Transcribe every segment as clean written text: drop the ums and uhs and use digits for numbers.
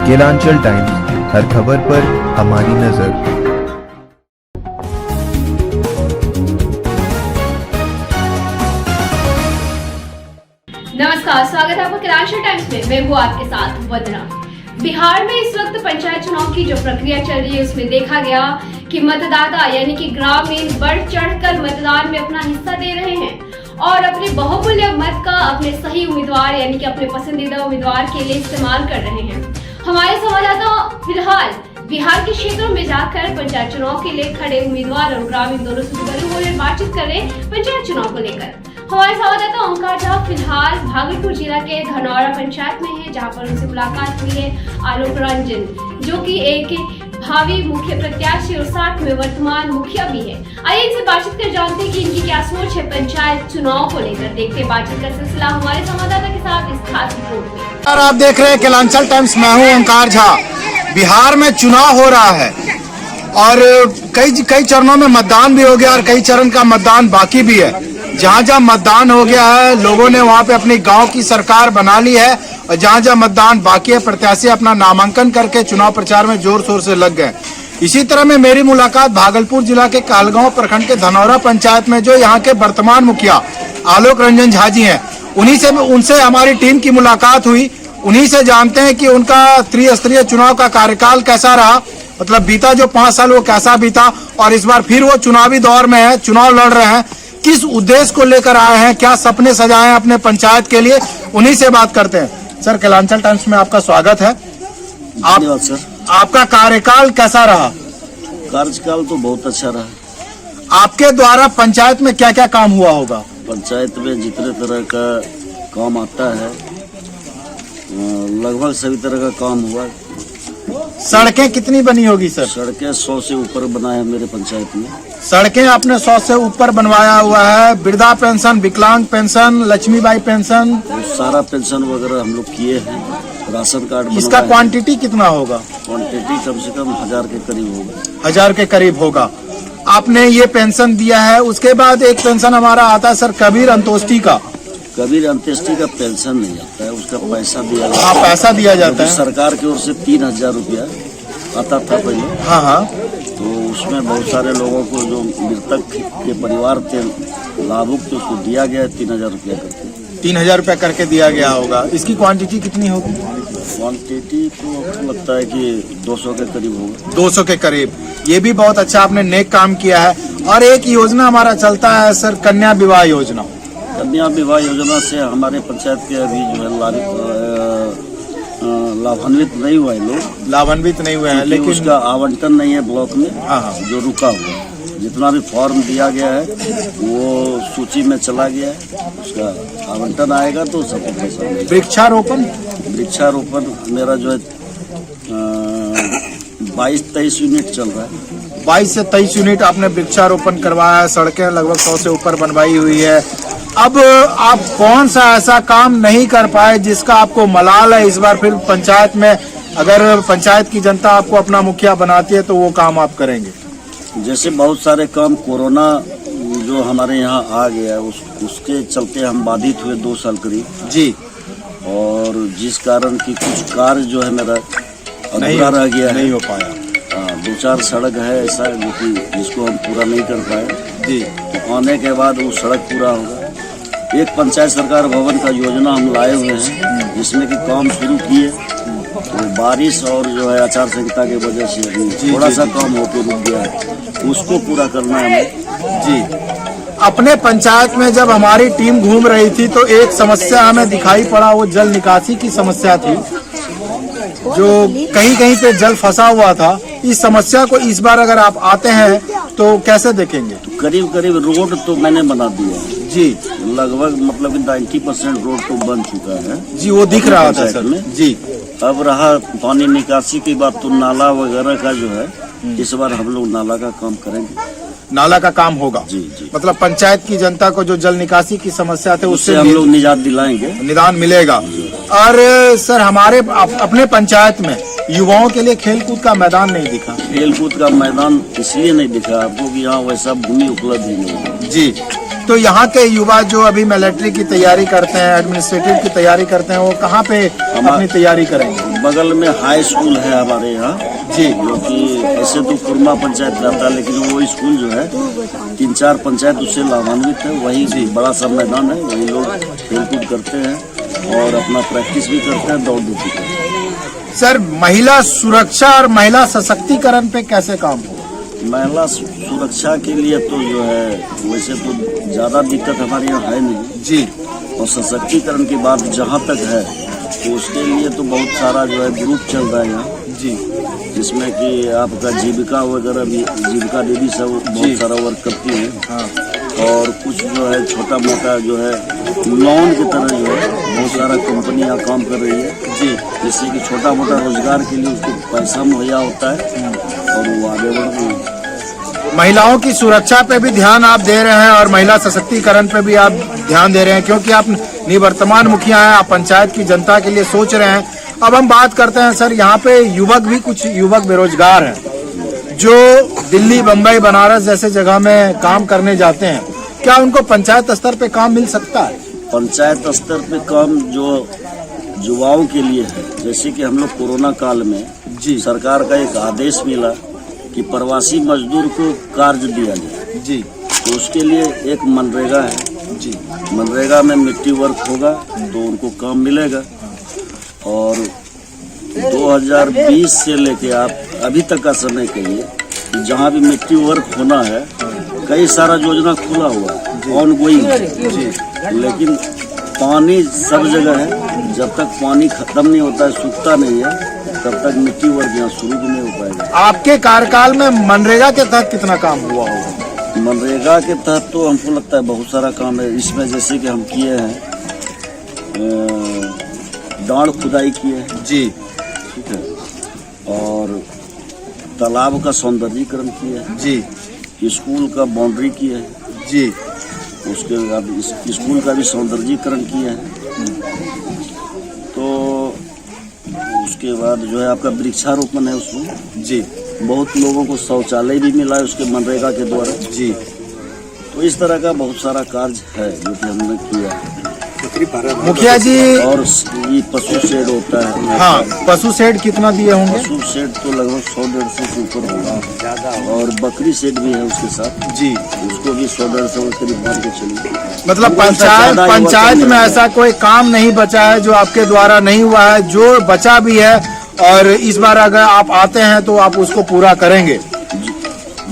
Kelanchal times, हर खबर पर हमारी नजर। नमस्कार, स्वागत है आपका केलांचल टाइम्स में। मैं हूँ आपके साथ वंदना। बिहार में इस वक्त पंचायत चुनाव की जो प्रक्रिया चल रही है उसमें देखा गया कि मतदाता यानी कि ग्रामीण बढ़ चढ़कर मतदान में अपना हिस्सा दे रहे हैं और अपने बहुमूल्य मत का अपने सही उम्मीदवार यानी कि अपने पसंदीदा उम्मीदवार के लिए इस्तेमाल कर रहे हैं। हमारे संवाददाता फिलहाल बिहार के क्षेत्रों में जाकर पंचायत चुनाव के लिए खड़े उम्मीदवार और ग्रामीण दोनों से रूबरू होकर बातचीत कर रहे पंचायत चुनाव को लेकर। हमारे संवाददाता ओंकार झा फिलहाल भागलपुर जिला के धनौरा पंचायत में है, जहां पर उनसे मुलाकात हुई है आलोक रंजन, जो कि एक भावी मुख्य प्रत्याशी और साथ में वर्तमान मुखिया भी है। आइए इनसे बातचीत कर जानते हैं कि इनकी क्या सोच है पंचायत चुनाव को लेकर। देखते बातचीत का सिलसिला हमारे संवाददाता के साथ इस खास रिपोर्ट में। आप देख रहे हैं केलांचल टाइम्स, मैं हूं ओंकार झा। बिहार में चुनाव हो रहा है और कई चरणों में मतदान भी हो गया और कई चरण का मतदान बाकी भी है। जहां जहां मतदान हो गया है, लोगों ने वहां पे अपनी गांव की सरकार बना ली है और जहां जहां मतदान बाकी है, प्रत्याशी अपना नामांकन करके चुनाव प्रचार में जोर शोर से लग गए। इसी तरह में मेरी मुलाकात भागलपुर जिला के कहलगांव प्रखंड के धनौरा पंचायत में जो यहाँ के वर्तमान मुखिया आलोक रंजन झा जी हैं, उनसे हमारी टीम की मुलाकात हुई। उन्हीं से जानते हैं कि उनका त्रिस्तरीय चुनाव का कार्यकाल कैसा रहा, मतलब बीता जो 5 साल वो कैसा बीता और इस बार फिर वो चुनावी दौर में है, चुनाव लड़ रहे हैं। किस उद्देश्य को लेकर आए हैं, क्या सपने सजाए हैं अपने पंचायत के लिए, उन्हीं से बात करते हैं। सर, केलांचल टाइम्स में आपका स्वागत है। धन्यवाद सर। आपका कार्यकाल कैसा रहा? कार्यकाल तो बहुत अच्छा रहा। आपके द्वारा पंचायत में क्या क्या काम हुआ होगा? पंचायत में जितने तरह का काम आता है लगभग सभी तरह का काम हुआ। सड़कें कितनी बनी होगी सर? सड़कें 100 से ऊपर बनाए हैं मेरे पंचायत में। सड़कें आपने 100 से ऊपर बनवाया हुआ है। वृद्धा पेंशन, विकलांग पेंशन, लक्ष्मीबाई पेंशन, सारा पेंशन वगैरह हम लोग किए हैं। राशन कार्ड इसका क्वांटिटी कितना होगा? क्वांटिटी कम से कम 1000 के करीब होगा। 1000 के करीब होगा। आपने ये पेंशन दिया है। उसके बाद एक पेंशन हमारा आता है सर, कबीर अंत्योष्टि का। कबीर अंत्येष्टि का पेंशन नहीं आता है, उसका पैसा दिया जाता है। हाँ, पैसा दिया जाता है। सरकार की ओर से 3000 रुपया आता था पहले। हाँ हाँ। तो उसमें बहुत सारे लोगों को जो मृतक के परिवार थे लाभुक, तो उसको दिया गया 3000 रुपया करके। 3000 रुपया करके दिया गया होगा। इसकी क्वांटिटी कितनी होगी? क्वांटिटी तो लगता है कि 200 के करीब होगा। 200 के करीब। ये भी बहुत अच्छा आपने नेक काम किया है। और एक योजना हमारा चलता है सर, कन्या विवाह योजना। कन्या विवाह योजना से हमारे पंचायत के अभी जो है लाभान्वित नहीं हुए लोग। लाभान्वित नहीं हुए हैं, लेकिन उसका आवंटन नहीं है ब्लॉक में। हाँ हाँ। जो रुका हुआ है, जितना भी फॉर्म दिया गया है वो सूची में चला गया है। उसका आवंटन आएगा तो सबको पैसा मिलेगा। वृक्षारोपण मेरा जो है 22-23 यूनिट चल रहा है। 22 से 23 यूनिट आपने वृक्षारोपण करवाया है। सड़कें लगभग 100 से ऊपर बनवाई हुई है। अब आप कौन सा ऐसा काम नहीं कर पाए जिसका आपको मलाल है इस बार फिर पंचायत में? अगर पंचायत की जनता आपको अपना मुखिया बनाती है तो वो काम आप करेंगे? जैसे बहुत सारे काम कोरोना जो हमारे यहाँ आ गया उसके चलते हम बाधित हुए 2 साल करीब जी। और जिस कारण की कुछ कार्य जो है मेरा अधूरा रह गया, नहीं हो पाया। 2-4 सड़क है ऐसा जिसको हम पूरा नहीं कर पाए जी। तो आने के बाद वो सड़क पूरा होगा। एक पंचायत सरकार भवन का योजना हम लाए हुए हैं जिसमें कि काम शुरू किए, तो बारिश और जो है आचार संहिता की वजह से थोड़ा सा काम होकर रुक गया है, उसको पूरा करना है हमें। जी। अपने पंचायत में जब हमारी टीम घूम रही थी तो एक समस्या हमें दिखाई पड़ा, वो जल निकासी की समस्या थी, जो कहीं कहीं पे जल फंसा हुआ था। इस समस्या को इस बार अगर आप आते हैं तो कैसे देखेंगे? तो करीब रोड तो मैंने बना दिया है जी। लगभग मतलब 90% रोड तो बन चुका है जी। वो दिख रहा था सर में जी। अब रहा पानी निकासी की बात, तो नाला वगैरह का जो है इस बार हम लोग नाला का काम करेंगे। नाला का काम होगा जी जी। मतलब पंचायत की जनता को जो जल निकासी की समस्या थे उससे हम लोग निजात दिलाएंगे, निदान मिलेगा। और सर, हमारे अपने पंचायत में युवाओं के लिए खेलकूद का मैदान नहीं दिखा। खेलकूद का मैदान इसलिए नहीं दिखा आपको कि यहाँ वैसा भूमि उपलब्ध ही नहीं है जी। तो यहाँ के युवा जो अभी मिलिट्री की तैयारी करते हैं, एडमिनिस्ट्रेटिव की तैयारी करते हैं, वो कहाँ पे अपनी तैयारी करेंगे? बगल में हाई स्कूल है हमारे यहाँ जी, जो कि ऐसे तो कुरमा पंचायत रहता है, लेकिन वो स्कूल जो है 3-4 पंचायत उससे लाभान्वित है। वही बड़ा सा मैदान है, वही लोग खेलकूद करते हैं और अपना प्रैक्टिस भी करते हैं, दौड़ भी करते हैं। सर महिला सुरक्षा और महिला सशक्तिकरण पे कैसे काम हो? महिला सुरक्षा के लिए तो जो है वैसे तो ज्यादा दिक्कत हमारे यहाँ है नहीं जी, और सशक्तिकरण की बात जहाँ तक है तो उसके लिए तो बहुत सारा जो है ग्रुप चल रहा है यहाँ जी, जिसमें कि आपका जीविका वगैरह भी, जीविका दीदी सब बहुत सारा वर्क करती है। हाँ, और कुछ जो है छोटा मोटा जो है लोन की तरह जो है बहुत सारा कंपनियां काम कर रही है जी, जिससे कि छोटा मोटा रोजगार के लिए उसको पैसा मुहैया होता है और वो आगे बढ़ रही है। महिलाओं की सुरक्षा पे भी ध्यान आप दे रहे हैं और महिला सशक्तिकरण पे भी आप ध्यान दे रहे हैं, क्योंकि आप निवर्तमान मुखिया हैं, आप पंचायत की जनता के लिए सोच रहे हैं। अब हम बात करते हैं सर, यहाँ पे युवक भी, कुछ युवक बेरोजगार हैं जो दिल्ली, बम्बई, बनारस जैसे जगह में काम करने जाते हैं, क्या उनको पंचायत स्तर पे काम मिल सकता है? पंचायत स्तर पे काम जो युवाओं के लिए है, जैसे कि हम लोग कोरोना काल में जी, सरकार का एक आदेश मिला कि प्रवासी मजदूर को कार्य दिया जाए, जी, तो उसके लिए एक मनरेगा है जी, मनरेगा में मिट्टी वर्क होगा तो उनको काम मिलेगा। और 2020 से लेके आप अभी तक का समय कहिए कि जहाँ भी मिट्टी वर्क होना है कई सारा योजना खुला हुआ है ऑन गोइंग, लेकिन पानी सब जगह है। जब तक पानी खत्म नहीं होता है, सूखता नहीं है, तब तक मिट्टी वर्क यहाँ शुरू भी नहीं हो पाएगा। आपके कार्यकाल में मनरेगा के तहत कितना काम हुआ होगा? मनरेगा के तहत तो हमको लगता है बहुत सारा काम है। इसमें जैसे कि हम किए हैं डांड खुदाई किए हैं जी, ठीक है, और तालाब का सौंदर्यीकरण किया है जी, स्कूल का बाउंड्री किया है जी, उसके बाद स्कूल का भी सौंदर्यीकरण किया है। तो उसके बाद जो है आपका वृक्षारोपण है उसमें जी, बहुत लोगों को शौचालय भी मिला है उसके मनरेगा के द्वारा जी। तो इस तरह का बहुत सारा कार्य है जो कि हमने किया है। मुखिया जी, और ये पशु शेड होता है। हाँ, पशु शेड कितना दिए होंगे? पशु शेड तो लगभग 100-150 से ऊपर होगा और बकरी शेड भी है उसके साथ जी, उसको भी 100-150 करीब मान के चलिए। मतलब पंचायत में ऐसा कोई काम नहीं बचा है जो आपके द्वारा नहीं हुआ है, जो बचा भी है और इस बार अगर आप आते हैं तो आप उसको पूरा करेंगे?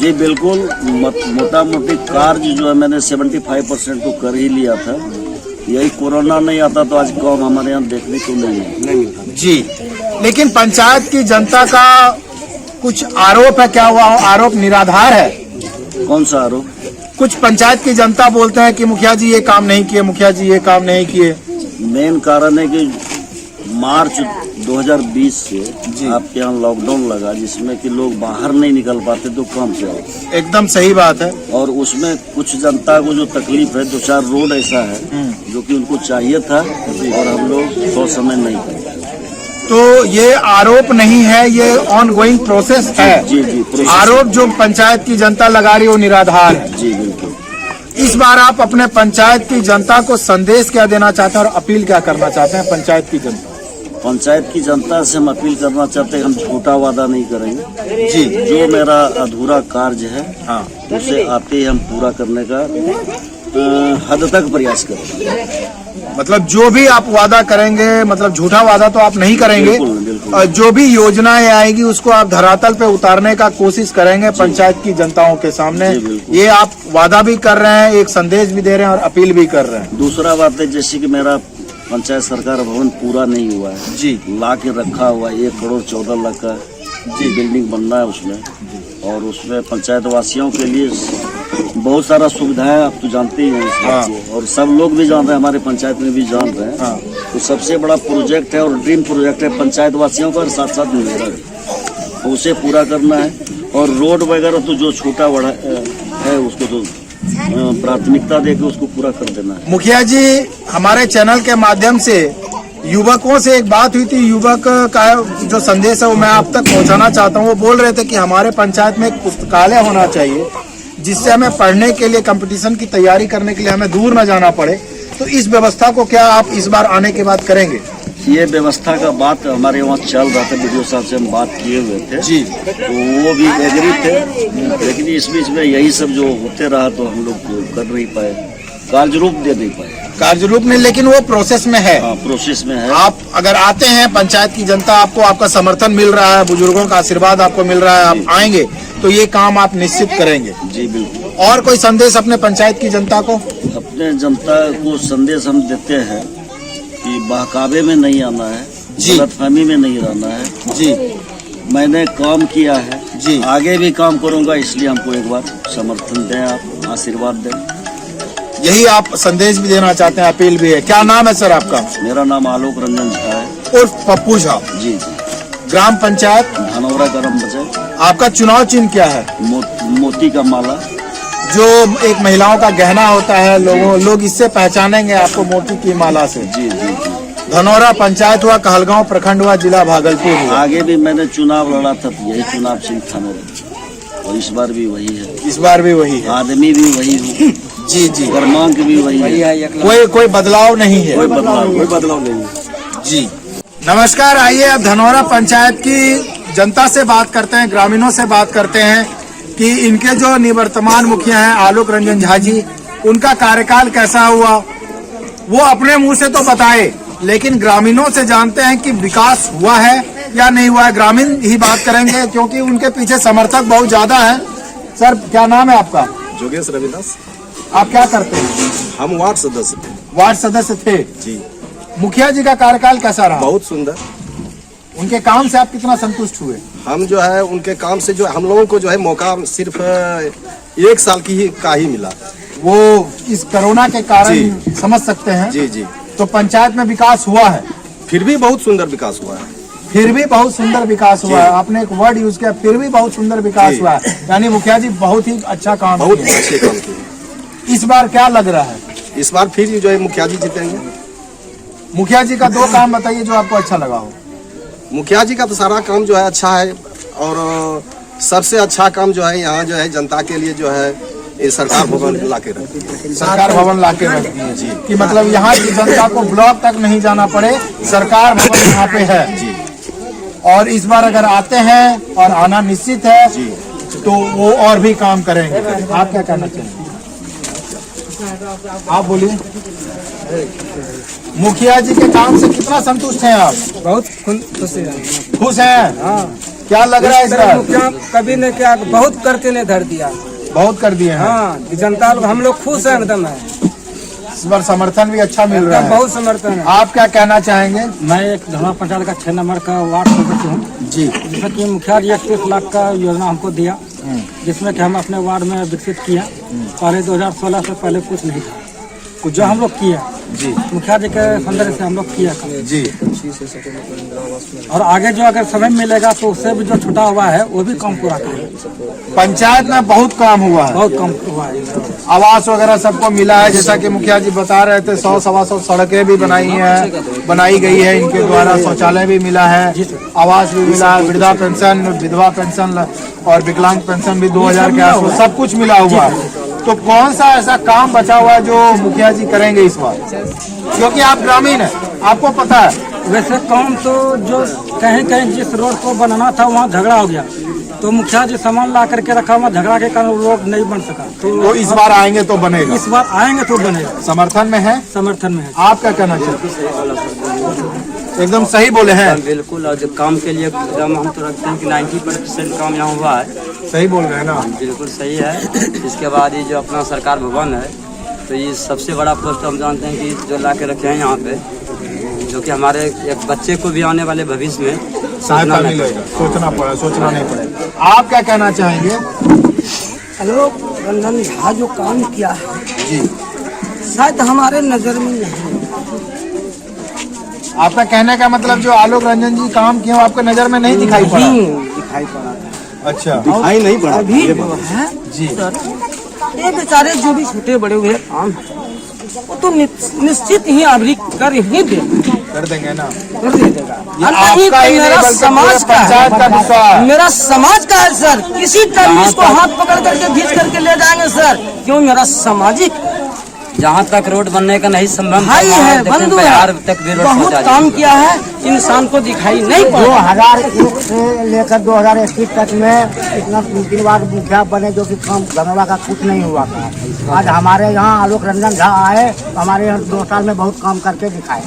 जी बिल्कुल, मोटा मोटी कार्य जो है मैंने 75% तो कर ही लिया था। यही कोरोना नहीं आता तो आज काम हमारे यहाँ देखने को नहीं है जी। लेकिन पंचायत की जनता का कुछ आरोप है, क्या हुआ आरोप निराधार है? कौन सा आरोप? कुछ पंचायत की जनता बोलते हैं कि मुखिया जी ये काम नहीं किए, मुखिया जी ये काम नहीं किए। मेन कारण है कि मार्च 2020 से आपके यहाँ लॉकडाउन लगा, जिसमें कि लोग बाहर नहीं निकल पाते तो काम से आओ। एकदम सही बात है। और उसमें कुछ जनता को जो तकलीफ है, 2-4 रोड ऐसा है जो कि उनको चाहिए था और हम लोग समय नहीं कर पाए। तो ये आरोप नहीं है, ये ऑन गोइंग प्रोसेस है। जी जी, प्रोसेस। आरोप जो पंचायत की जनता लगा रही है वो निराधार है। जी बिल्कुल। इस बार आप अपने पंचायत की जनता को संदेश क्या देना चाहते हैं और अपील क्या करना चाहते हैं पंचायत की जनता? पंचायत की जनता से हम अपील करना चाहते हैं, हम झूठा वादा नहीं करेंगे जी। जो मेरा अधूरा कार्य है हाँ, उसे आते ही हम पूरा करने का हद तक प्रयास करेंगे। मतलब जो भी आप वादा करेंगे, मतलब झूठा वादा तो आप नहीं करेंगे। बिल्कुल, बिल्कुल। और जो भी योजनाएं आएगी उसको आप धरातल पे उतारने का कोशिश करेंगे पंचायत की जनताओं के सामने। जी, बिल्कुल। ये आप वादा भी कर रहे हैं, एक संदेश भी दे रहे हैं और अपील भी कर रहे हैं। दूसरा बात है, जैसे कि मेरा पंचायत सरकार भवन पूरा नहीं हुआ है जी, ला के रखा हुआ है, 1 करोड़ 14 लाख का जी बिल्डिंग बनना है उसमें। और उसमें पंचायत वासियों के लिए बहुत सारा सुविधाएं आप तो जानते ही हैं इस बात को, और सब लोग भी जान रहे हैं, हमारे पंचायत में भी जान रहे हैं। हाँ। तो सबसे बड़ा प्रोजेक्ट है और ड्रीम प्रोजेक्ट है पंचायत वासियों का और साथ साथ मेरा भी, तो उसे पूरा करना है। और रोड वगैरह तो जो छोटा बड़ा है उसको तो प्राथमिकता देकर उसको पूरा कर देना है। मुखिया जी, हमारे चैनल के माध्यम से युवकों से एक बात हुई थी, युवक का जो संदेश है वो मैं आप तक पहुंचाना चाहता हूं। वो बोल रहे थे कि हमारे पंचायत में एक पुस्तकालय होना चाहिए जिससे हमें पढ़ने के लिए कंपटीशन की तैयारी करने के लिए हमें दूर न जाना पड़े, तो इस व्यवस्था को क्या आप इस बार आने के बाद करेंगे? ये व्यवस्था का बात हमारे वहाँ चल रहा था, वीडियो साहब से हम बात किए हुए थे जी, तो वो भी एग्री थे, लेकिन इस बीच में यही सब जो होते रहा तो हम लोग कर नहीं पाए, कार्य रूप दे नहीं पाए। कार्य रूप में, लेकिन वो प्रोसेस में है। हाँ, प्रोसेस में है। आप अगर आते हैं, पंचायत की जनता आपको, आपका समर्थन मिल रहा है, बुजुर्गों का आशीर्वाद आपको मिल रहा है, आप आएंगे तो ये काम आप निश्चित करेंगे। जी बिल्कुल। और कोई संदेश अपने पंचायत की जनता को? अपने जनता को संदेश हम देते हैं कि बहकावे में नहीं आना है, गलतफहमी में नहीं रहना है। जी, मैंने काम किया है जी, आगे भी काम करूंगा, इसलिए हमको एक बार समर्थन दें, आप आशीर्वाद दें। यही आप संदेश भी देना चाहते हैं, अपील भी है। क्या नाम है सर आपका? मेरा नाम आलोक रंजन झा है। उर्फ पप्पू झा। जी जी। ग्राम पंचायत धनौरा करम बचे। आपका चुनाव चिन्ह क्या है? मोती का माला, जो एक महिलाओं का गहना होता है, लोग इससे पहचानेंगे आपको, मोती की माला से। जी जी जी। धनौरा पंचायत हुआ, कहलगांव प्रखंड हुआ, जिला भागलपुर हुआ। आगे भी मैंने चुनाव लड़ा था तो यही चुनाव चिन्ह था मेरा, और इस बार भी वही है। इस बार भी वही है। आदमी भी वही हूँ। जी जी। क्रमांक भी वही है। कोई बदलाव नहीं है। कोई बदलाव नहीं है। जी नमस्कार। आइए अब धनौरा पंचायत की जनता से बात करते हैं, ग्रामीणों से बात करते हैं कि इनके जो निवर्तमान मुखिया हैं आलोक रंजन झा जी, उनका कार्यकाल कैसा हुआ। वो अपने मुंह से तो बताए, लेकिन ग्रामीणों से जानते हैं कि विकास हुआ है या नहीं हुआ है। ग्रामीण ही बात करेंगे क्योंकि उनके पीछे समर्थक बहुत ज्यादा है। सर क्या नाम है आपका? जोगेश रविदास। आप क्या करते हैं? हम वार्ड सदस्य थे। वार्ड सदस्य थे जी। मुखिया जी का कार्यकाल कैसा रहा? बहुत सुंदर। उनके काम से आप कितना संतुष्ट हुए? हम जो है उनके काम से जो हम लोगों को जो है मौका सिर्फ 1 साल का ही मिला। वो इस कोरोना के कारण समझ सकते हैं। जी जी। तो पंचायत में विकास हुआ है? फिर भी बहुत सुंदर विकास हुआ है। फिर भी बहुत सुंदर विकास हुआ है। आपने एक वर्ड यूज किया, फिर भी बहुत सुंदर विकास हुआ है। यानी मुखिया जी बहुत ही अच्छा काम बहुत किए। अच्छे काम किए। इस बार क्या लग रहा है? इस बार फिर जो है मुखिया जी जीतेंगे। मुखिया जी का 2 काम बताइए जो आपको अच्छा लगा हो। मुखिया जी का तो सारा काम जो है अच्छा है, और सबसे अच्छा काम जो है यहाँ जो है जनता के लिए जो है ये सरकार भवन ला के रखती है। सरकार भवन ला के रखती है जी, कि मतलब यहाँ की जनता को ब्लॉक तक नहीं जाना पड़े, सरकार भवन यहाँ पे है जी। और इस बार अगर आते हैं और आना निश्चित है जी, तो वो और भी काम करेंगे। आप क्या कहना चाहेंगे? आप बोलिए। मुखिया जी के काम से कितना संतुष्ट हैं आप? बहुत खुश है। खुश हैं? हाँ। क्या लग रहा है इस बार? मुखिया कभी ने क्या बहुत करके ने धर दिया। बहुत कर दिए हैं। हाँ, जनता हम लोग खुश हैं एकदम है। इस बार समर्थन भी अच्छा मिल रहा है। बहुत समर्थन है। आप क्या कहना चाहेंगे? मैं एक धनौरा पंचायत का 6 नंबर का वार्ड सदस्य हूँ जी। जिसमें कि मुखिया जी 31 लाख का योजना हमको दिया, जिसमें कि हम अपने वार्ड में विकसित किया। पहले 2016 से पहले कुछ नहीं था, कुछ जो हम लोग किया जी, मुखिया जी के सौंदर्य से हम लोग किया जी। और आगे जो अगर समय मिलेगा तो उससे भी जो छुटा हुआ है वो भी काम पूरा करेंगे। पंचायत में बहुत काम हुआ है, बहुत कम हुआ है। आवास वगैरह सबको मिला है, जैसा कि मुखिया जी बता रहे थे। 100-125 सड़कें भी बनाई गई है इनके द्वारा। शौचालय भी मिला है, आवास भी मिला है, वृद्धा पेंशन, विधवा पेंशन और विकलांग पेंशन भी 2000 के आसपास सब कुछ मिला हुआ है। तो कौन सा ऐसा काम बचा हुआ है जो मुखिया जी करेंगे इस बार? क्योंकि आप ग्रामीण हैं, आपको पता है। वैसे काम तो जो कहीं कहीं जिस रोड को बनाना था वहाँ झगड़ा हो गया, तो मुखिया जी सामान ला करके रखा हुआ, झगड़ा के कारण रोड नहीं बन सका। तो इस बार आएंगे तो बनेगा? इस बार आएंगे तो बनेगा। समर्थन में है? समर्थन में है। आप क्या कहना चाहते हैं? एकदम सही बोले हैं। बिल्कुल। और जो काम के लिए हम तो रखते हैं कि 90% काम यहाँ हुआ है। सही बोल रहे हैं ना? बिल्कुल सही है। इसके बाद ये जो अपना सरकार भवन है, तो ये सबसे बड़ा पोस्ट हम जानते हैं कि जो ला के रखे हैं यहाँ पे, जो कि हमारे एक बच्चे को भी आने वाले भविष्य में सहायता मिलेगा। सोचना नहीं पड़ेगा। आप क्या कहना चाहेंगे? आलोक रंजन झा जो काम किया है जी, शायद हमारे नजर में नहीं। आपका कहने का मतलब जो आलोक रंजन जी काम किए वो आपके नजर में नहीं दिखाई पड़ा? दिखाई पड़ा था। अच्छा, दिखाई नहीं पड़ा अभी जो है जी। ये बेचारे जो भी छोटे बड़े हुए काम है वो तो निश्चित ही अभी कर ही दे। कर देंगे ना। कर दीजिएगा। ये आपका ही नहीं मेरा बल्कि समाज पूरे का पंचायत का गुस्सा है। मेरा समाज का है सर, किसी टाइम इसको हाथ पकड़ करके खींच करके ले जाएंगे सर, क्यों मेरा सामाजिक जहाँ तक रोड बनने का नहीं संबंध भाई है, बंधु बिहार है, तक भी रोड बहुत पहुँचा काम किया है, इंसान को दिखाई नहीं पड़ा। 2001 से लेकर 2021 तक में इतना 3 बार मुखिया बने जो कि काम गंगवा का कुछ नहीं हुआ था। आज हमारे यहाँ आलोक रंजन झा आए, हमारे यहाँ 2 साल में बहुत काम करके दिखाए,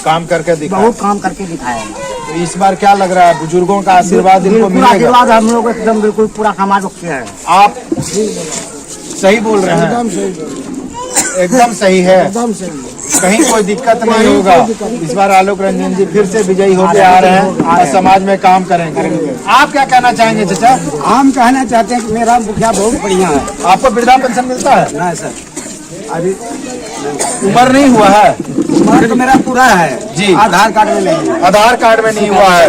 काम करके दिखा। बहुत काम करके दिखाए। तो इस बार क्या लग रहा है, बुजुर्गों का आशीर्वाद इनको बिल्कुल मिलेगा? आशीर्वाद हम लोग एकदम बिल्कुल पूरा समाज के है। आप सही बोल रहे हैं, एकदम सही है, कहीं कोई दिक्कत नहीं होगा। इस बार आलोक रंजन जी फिर से विजयी होते आ रहे हैं और समाज में काम करेंगे। आप क्या कहना चाहेंगे चाचा? हम कहना चाहते हैं कि मेरा मुखिया बहुत बढ़िया है। आपको वृद्धा पेंशन मिलता है? नहीं सर, अभी उम्र नहीं हुआ है उम्र तो मेरा पूरा है जी, आधार कार्ड में नहीं, आधार कार्ड में नहीं हुआ है,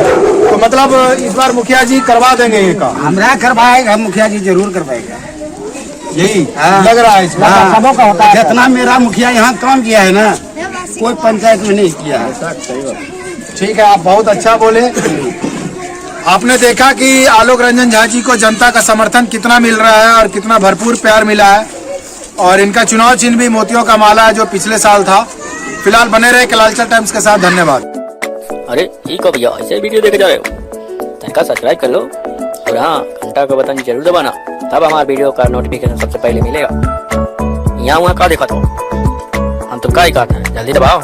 तो मतलब इस बार मुखिया जी करवा देंगे ये काम? हमरा करवाएगा, मुखिया जी जरूर करवाएगा, यही लग रहा है इस बार। हाँ, सबों का होता है। जितना मेरा मुखिया यहाँ काम किया है ना, कोई पंचायत में नहीं किया है। ठीक है, आप बहुत अच्छा बोले। आपने देखा कि आलोक रंजन झा जी को जनता का समर्थन कितना मिल रहा है और कितना भरपूर प्यार मिला है, और इनका चुनाव चिन्ह भी मोतियों का माला है जो पिछले साल था। फिलहाल बने रहे कलालचर टाइम्स के साथ। धन्यवाद। अरे ठीक हो भैया, ऐसे वीडियो देखे जा रहे हो तनका सब्सक्राइब कर लो, और हाँ घंटा का बटन जरूर दबाना, तब हमारे वीडियो का नोटिफिकेशन सबसे पहले मिलेगा। यहाँ वहाँ का देखा तो हम तो क्या ही कहते हैं, जल्दी दबाओ।